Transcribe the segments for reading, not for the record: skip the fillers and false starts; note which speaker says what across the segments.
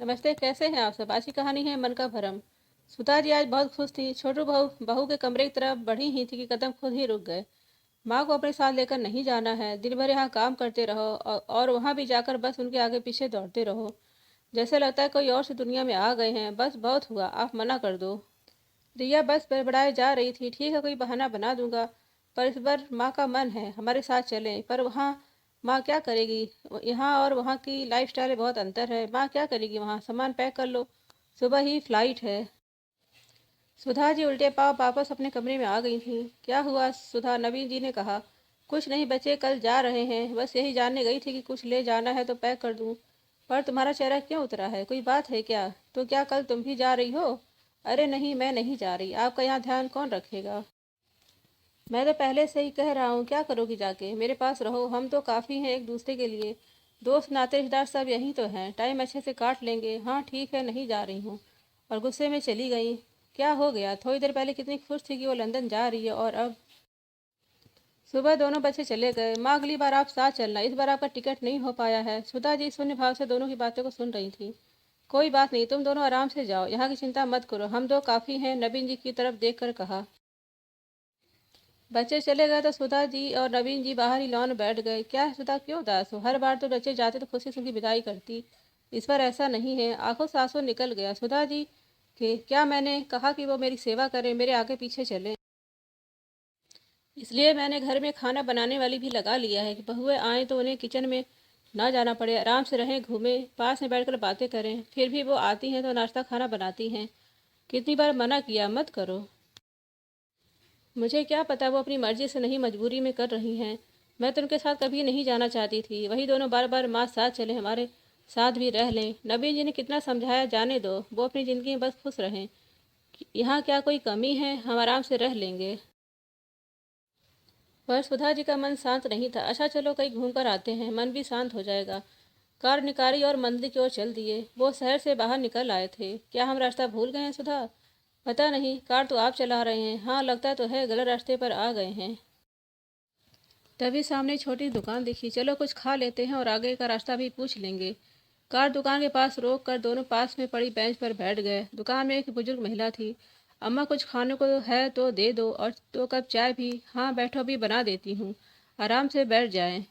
Speaker 1: नमस्ते, कैसे हैं आप सब? आज की कहानी है मन का भरम। सुधा जी आज बहुत खुश थी। छोटू बहू बहू के कमरे की तरफ बढ़ी ही थी कि कदम खुद ही रुक गए। माँ को अपने साथ लेकर नहीं जाना है। दिन भर यहाँ काम करते रहो और वहाँ भी जाकर बस उनके आगे पीछे दौड़ते रहो। जैसे लगता है कोई और सी दुनिया में आ गए हैं। बस बहुत हुआ, आप मना कर दो। रिया बस बड़बड़ाए जा रही थी। ठीक है, कोई बहाना बना दूंगा, पर इस बार माँ का मन है हमारे साथ चलें। पर वहाँ माँ क्या करेगी? यहाँ और वहाँ की लाइफस्टाइल में बहुत अंतर है। माँ क्या करेगी वहाँ? सामान पैक कर लो, सुबह ही फ्लाइट है। सुधा जी उल्टे पाँव वापस अपने कमरे में आ गई थी। क्या हुआ सुधा? नवीन जी ने कहा। कुछ नहीं बच्चे, कल जा रहे हैं, बस यही जानने गई थी कि कुछ ले जाना है तो पैक कर दूँ। पर तुम्हारा चेहरा क्यों उतरा है? कोई बात है क्या? तो क्या कल तुम भी जा रही हो? अरे नहीं, मैं नहीं जा रही। आपका यहाँ ध्यान कौन रखेगा? मैं तो पहले से ही कह रहा हूँ, क्या करोगी जाके? मेरे पास रहो, हम तो काफ़ी हैं एक दूसरे के लिए। दोस्त नाते रिश्तेदार सब यहीं तो हैं, टाइम अच्छे से काट लेंगे। हाँ ठीक है, नहीं जा रही हूँ। और गुस्से में चली गई। क्या हो गया? थोड़ी देर पहले कितनी खुश थी कि वो लंदन जा रही है, और अब? सुबह दोनों बच्चे चले गए। माँ, अगली बार आप साथ चलना, इस बार आपका टिकट नहीं हो पाया है। सुधा जी शून्य भाव से दोनों की बातों को सुन रही थी। कोई बात नहीं, तुम दोनों आराम से जाओ, यहाँ की चिंता मत करो, हम दो काफ़ी हैं, नवीन जी की तरफ देख कर कहा। बच्चे चले गए तो सुधा जी और नवीन जी बाहर ही लॉन में बैठ गए। क्या है सुधा, क्यों उदास हो? हर बार तो बच्चे जाते तो खुशी से उनकी विदाई करती, इस बार ऐसा नहीं है। आंखों से आंसू निकल गया सुधा जी के। क्या मैंने कहा कि वो मेरी सेवा करें, मेरे आगे पीछे चले? इसलिए मैंने घर में खाना बनाने वाली भी लगा लिया है कि बहुएं आए तो उन्हें किचन में ना जाना पड़े, आराम से रहें, घूमें, पास में बैठकर बातें करें। फिर भी वो आती हैं तो नाश्ता खाना बनाती हैं। कितनी बार मना किया, मत करो। मुझे क्या पता, वो अपनी मर्जी से नहीं, मजबूरी में कर रही हैं। मैं तो उनके साथ कभी नहीं जाना चाहती थी। वही दोनों बार बार माँ साथ चले, हमारे साथ भी रह लें। नवीन जी ने कितना समझाया, जाने दो, वो अपनी ज़िंदगी में बस खुश रहें। यहाँ क्या कोई कमी है? हम आराम से रह लेंगे। पर सुधा जी का मन शांत नहीं था। अच्छा चलो, कहीं घूम कर आते हैं, मन भी शांत हो जाएगा। कार निकाली और मंदिर की ओर चल दिए। वो शहर से बाहर निकल आए थे। क्या हम रास्ता भूल गए हैं सुधा? पता नहीं, कार तो आप चला रहे हैं। हाँ लगता तो है गलत रास्ते पर आ गए हैं। तभी सामने छोटी दुकान दिखी। चलो कुछ खा लेते हैं और आगे का रास्ता भी पूछ लेंगे। कार दुकान के पास रोक कर दोनों पास में पड़ी बेंच पर बैठ गए। दुकान में एक बुजुर्ग महिला थी। अम्मा, कुछ खाने को है तो दे दो, और 2 कप चाय भी। हाँ बैठो, भी बना देती हूँ, आराम से बैठ जाएं।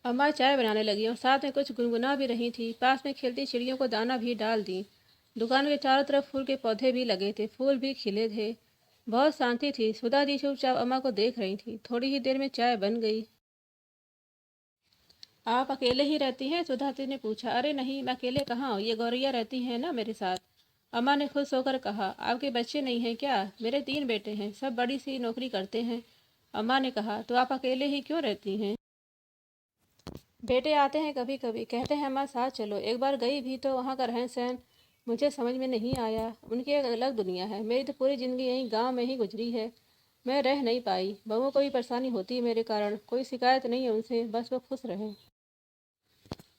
Speaker 1: अम्मा चाय बनाने लगी और साथ में कुछ गुनगुना भी रही थी। पास में खेलती चिड़ियों को दाना भी डाल दी। दुकान के चारों तरफ फूल के पौधे भी लगे थे, फूल भी खिले थे। बहुत शांति थी। सुधा जी चुपचाप अम्मा को देख रही थी। थोड़ी ही देर में चाय बन गई। आप अकेले ही रहती हैं? सुधा जी ने पूछा। अरे नहीं, मैं अकेले कहाँ हूँ, ये गौरैया रहती है ना मेरे साथ। अम्मा ने खुश होकर कहा। आपके बच्चे नहीं हैं क्या? मेरे 3 बेटे हैं, सब बड़ी सी नौकरी करते हैं। अम्मा ने कहा। तो आप अकेले ही क्यों रहती हैं? बेटे आते हैं कभी कभी, कहते हैं अम्मा साथ चलो। एक बार गई भी तो वहाँ का रहन सहन मुझे समझ में नहीं आया। उनकी एक अलग दुनिया है। मेरी तो पूरी ज़िंदगी यहीं गांव में ही गुजरी है। मैं रह नहीं पाई। बहुओं को भी परेशानी होती है मेरे कारण, कोई शिकायत नहीं है उनसे, बस वो खुश रहें।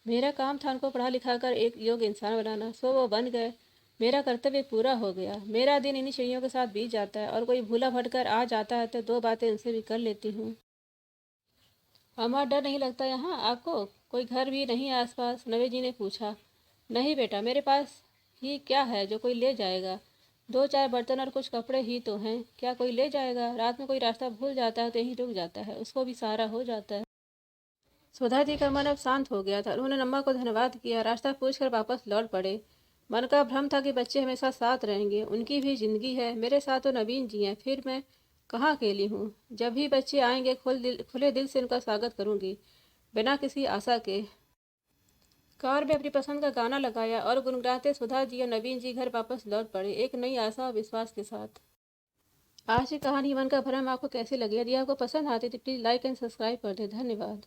Speaker 1: मेरा काम था उनको पढ़ा लिखा कर एक योग्य इंसान बनाना, सो वो बन गए। मेरा कर्तव्य पूरा हो गया। मेरा दिन इन्हीं चिड़ियों के साथ बीत जाता है, और कोई भूला भटकर आ जाता है तो 2 बातें उनसे भी कर लेती हूँ। अम्मा, डर नहीं लगता यहाँ आपको? कोई घर भी नहीं आसपास? नवे जी ने पूछा। नहीं बेटा, मेरे पास ही क्या है जो कोई ले जाएगा? 2-4 बर्तन और कुछ कपड़े ही तो हैं, क्या कोई ले जाएगा? रात में कोई रास्ता भूल जाता है तो यहीं रुक जाता है, उसको भी सहारा हो जाता है। सुधा जी का मन अब शांत हो गया था। उन्होंने अम्मा को धन्यवाद किया, रास्ता पूछकर वापस लौट पड़े। मन का भ्रम था कि बच्चे हमेशा साथ रहेंगे, उनकी भी जिंदगी है। मेरे साथ तो नवीन जी हैं, फिर मैं कहाँ अकेली हूँ। जब भी बच्चे आएंगे खुले दिल से उनका स्वागत करूंगी, बिना किसी आशा के। कार में अपनी पसंद का गाना लगाया और गुनगुनाते सुधा जी और नवीन जी घर वापस लौट पड़े, एक नई आशा और विश्वास के साथ। आज की कहानी मन का भरम आपको कैसी लगी? यदि आपको पसंद आती तो प्लीज़ लाइक एंड सब्सक्राइब कर दे। धन्यवाद।